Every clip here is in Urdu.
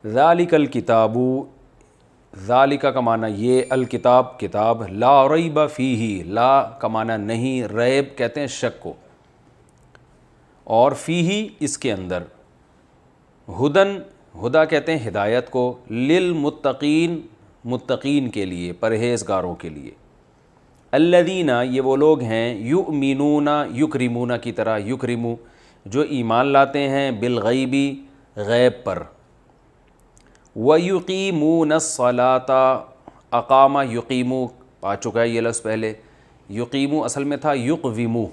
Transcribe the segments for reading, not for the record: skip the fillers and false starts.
ذالک الکتاب، ذالک کا معنی یہ، الکتاب کتاب، لا ریب فیہ، لا کا معنی نہیں، ریب کہتے ہیں شک کو، اور فیہ اس کے اندر، ہدن، ہدا کہتے ہیں ہدایت کو، للمتقین متقین کے لیے، پرہیزگاروں کے لیے، الذین یہ وہ لوگ ہیں، یؤمنون یکرمون کی طرح، یکرمو جو ایمان لاتے ہیں، بالغیبی غیب پر، وَيُقِيمُونَ الصَّلَاةَ، اقامہ یقیمو آ چکا ہے یہ لفظ پہلے، یقیمو اصل میں تھا یقویمو،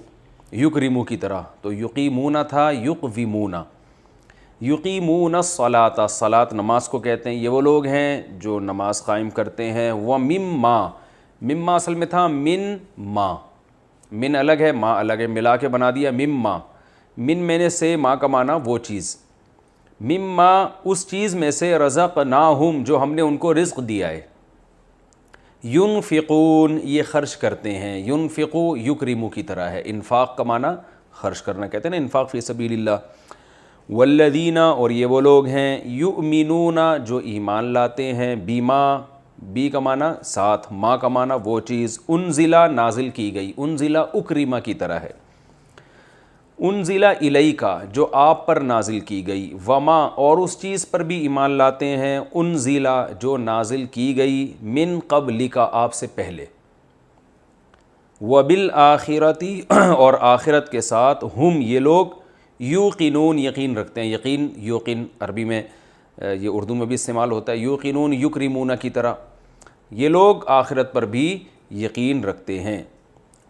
یکرمو کی طرح، تو یقیمون تھا یقویمون، یقیمون الصلاۃ، صلاۃ نماز کو کہتے ہیں، یہ وہ لوگ ہیں جو نماز قائم کرتے ہیں، وَمِمَّا، مما اصل میں تھا من ما، من الگ ہے ما الگ ہے، ملا کے بنا دیا مما، من میں نے سے، ما کا معنی وہ چیز، مما اس چیز میں سے، رزقناہم جو ہم نے ان کو رزق دیا ہے، ینفقون یہ خرچ کرتے ہیں، ینفقو یکرمو کی طرح ہے، انفاق کا معنی خرچ کرنا کہتے ہیں نا، انفاق فی سبیل اللہ، والذین اور یہ وہ لوگ ہیں، یؤمنون جو ایمان لاتے ہیں، بیما، بی کا معنی ساتھ، ما کا معنی وہ چیز، انزلہ نازل کی گئی، انزلہ اکرمہ کی طرح ہے، انزلہ الیکا جو آپ پر نازل کی گئی، وما اور اس چیز پر بھی ایمان لاتے ہیں، انزلہ جو نازل کی گئی، من قبلکا آپ سے پہلے، وبالآخرتی اور آخرت کے ساتھ، ہم یہ لوگ، یوقنون یقین رکھتے ہیں، یقین یوقن عربی میں یہ اردو میں بھی استعمال ہوتا ہے، یوقنون یکرمون کی طرح، یہ لوگ آخرت پر بھی یقین رکھتے ہیں،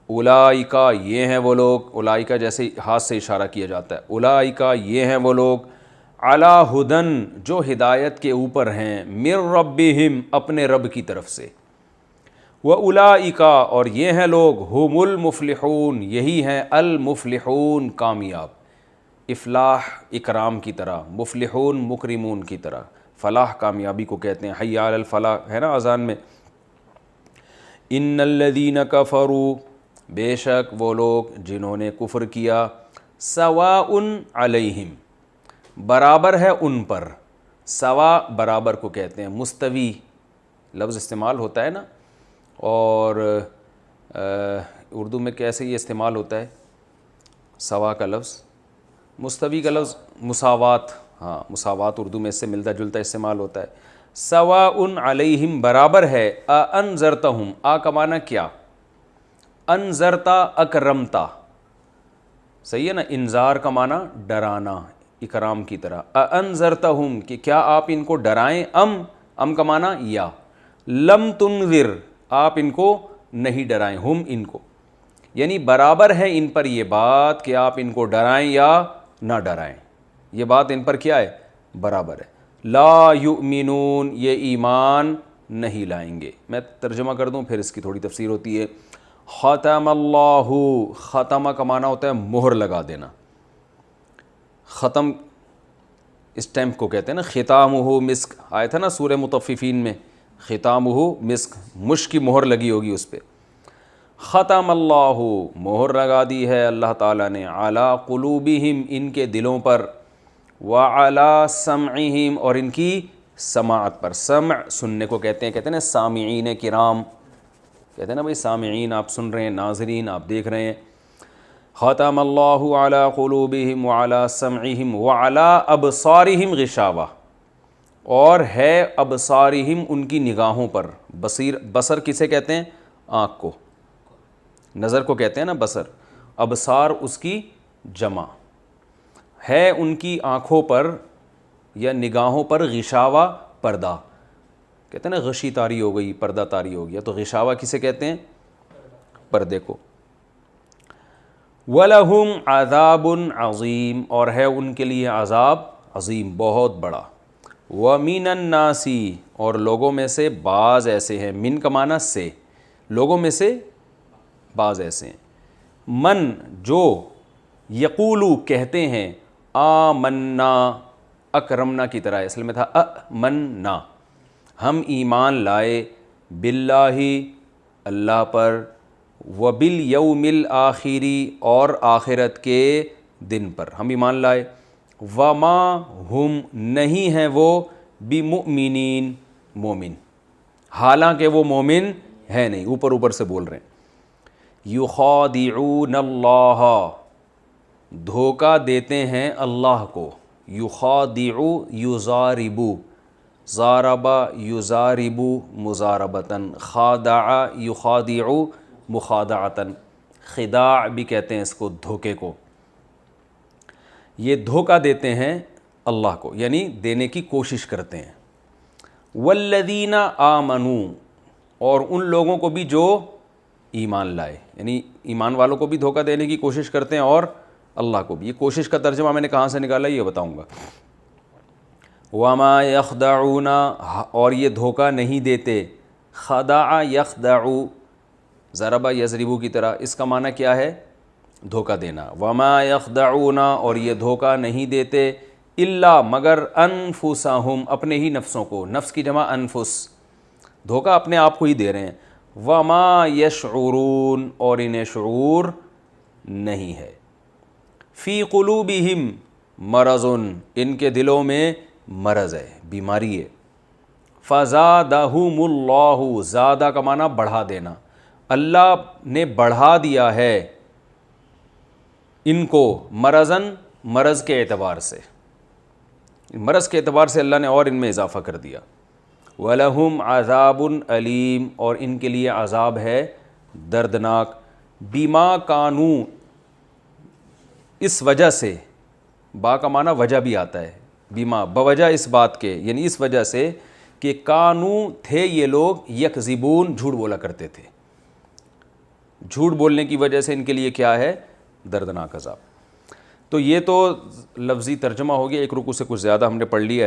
اولئکا یہ ہیں وہ لوگ، اولئکا جیسے ہاتھ سے اشارہ کیا جاتا ہے، اولئکا یہ ہیں وہ لوگ، علی ہدن جو ہدایت کے اوپر ہیں، من ربہم اپنے رب کی طرف سے، واولئکا اور یہ ہیں لوگ، ہم المفلحون یہی ہیں المفلحون کامیاب، افلاح اکرام کی طرح، مفلحون مکرمون کی طرح، فلاح کامیابی کو کہتے ہیں، حی علی الفلاح ہے نا اذان میں، ان الذین کفروا بے شک وہ لوگ جنہوں نے کفر کیا، سواء علیہم برابر ہے ان پر، سوا برابر کو کہتے ہیں، مستوی لفظ استعمال ہوتا ہے نا، اور اردو میں کیسے یہ استعمال ہوتا ہے سوا کا لفظ، مستوی کا لفظ مساوات، ہاں مساوات اردو میں اس سے ملتا جلتا استعمال ہوتا ہے، سواء علیہم برابر ہے، انذرتہم، آ کا معنی کیا، انذرتا اکرمتا، صحیح ہے نا، انذار کا معنی ڈرانا اکرام کی طرح، انذرتہم کہ کیا آپ ان کو ڈرائیں، ام کا معنی یا، لم تنذر آپ ان کو نہیں ڈرائیں، ہم ان کو، یعنی برابر ہے ان پر یہ بات کہ آپ ان کو ڈرائیں یا نہ ڈرائیں، یہ بات ان پر کیا ہے، برابر ہے، لا یؤمنون یہ ایمان نہیں لائیں گے، میں ترجمہ کر دوں پھر اس کی تھوڑی تفسیر ہوتی ہے، ختم اللہ، ختمہ کا معنی ہوتا ہے مہر لگا دینا، ختم اسٹیمپ کو کہتے ہیں نا، ختامہ مسک آیا تھا نا سورہ مطففین میں، ختامہ مسک، مشک کی مہر لگی ہوگی اس پہ، ختم اللہ مہر لگا دی ہے اللہ تعالیٰ نے، علی قلوبہم ان کے دلوں پر، وعلی سمعہم اور ان کی سماعت پر، سمع سننے کو کہتے ہیں سامعین کرام، کہتے ہیں نا بھائی سامعین آپ سن رہے ہیں، ناظرین آپ دیکھ رہے ہیں، ختم اللہ علی قلوبہم وعلی سمعہم وعلی ابصارہم غشاوہ، اور ہے ابصارہم ان کی نگاہوں پر، بصر کسے کہتے ہیں، آنکھ کو، نظر کو کہتے ہیں نا بصر، ابصار اس کی جمع ہے، ان کی آنکھوں پر یا نگاہوں پر، غشاوہ پردہ، کہتے ہیں نا غشی طاری ہو گئی، پردہ طاری ہو گیا، تو غشاوہ کسے کہتے ہیں، پردے کو، وَلَهُمْ عَذَابٌ عَظِيمٌ اور ہے ان کے لیے عذاب عظیم بہت بڑا، وَمِنَ النَّاسِ اور لوگوں میں سے بعض ایسے ہیں، من کا معنی سے، لوگوں میں سے بعض ایسے ہیں، من جو، یقولو کہتے ہیں، آمنا اکرمنا کی طرح اصل میں تھا امنا، ہم ایمان لائے، باللہ اللہ پر، وبالیوم الآخری اور آخرت کے دن پر ہم ایمان لائے، وما ہم نہیں ہیں وہ، بمؤمنین مومن، حالانکہ وہ مومن ہے نہیں، اوپر اوپر سے بول رہے ہیں. یخادعون اللہ، دھوکہ دیتے ہیں اللہ کو. یخادع یضاربو، ضارب یضارب مضاربتاً، خادع یخادع مخادعتاً، خداع بھی کہتے ہیں اس کو دھوکے کو. یہ دھوکہ دیتے ہیں اللہ کو، یعنی دینے کی کوشش کرتے ہیں. والذین آمنوا، اور ان لوگوں کو بھی جو ایمان لائے، یعنی ایمان والوں کو بھی دھوکہ دینے کی کوشش کرتے ہیں اور اللہ کو بھی. یہ کوشش کا ترجمہ میں نے کہاں سے نکالا یہ بتاؤں گا. وما یخدعون، اور یہ دھوکہ نہیں دیتے. خدع یخدع، ضرب یضرب کی طرح، اس کا معنی کیا ہے؟ دھوکہ دینا. وما یخدعون، اور یہ دھوکہ نہیں دیتے، الا مگر انفسہم، اپنے ہی نفسوں کو. نفس کی جمع انفس، دھوکہ اپنے آپ کو ہی دے رہے ہیں. وما یشعرون، اور انہیں شعور نہیں ہے. فی قلوبہم مرض، ان کے دلوں میں مرض ہے، بیماری ہے. فزادہم اللہ، زادہ کا معنی بڑھا دینا، اللہ نے بڑھا دیا ہے ان کو. مرضاً، مرض کے اعتبار سے، مرض کے اعتبار سے اللہ نے اور ان میں اضافہ کر دیا. وَلَهُمْ عَذَابٌ علیم، اور ان کے لیے عذاب ہے دردناک. بما کانوا، اس وجہ سے، با کا معنی وجہ بھی آتا ہے. بما بوجہ اس بات کے، یعنی اس وجہ سے کہ کانو تھے یہ لوگ، یکذبون جھوٹ بولا کرتے تھے. جھوٹ بولنے کی وجہ سے ان کے لیے کیا ہے؟ دردناک عذاب. تو یہ تو لفظی ترجمہ ہو گیا، ایک رکوع سے کچھ زیادہ ہم نے پڑھ لیا ہے.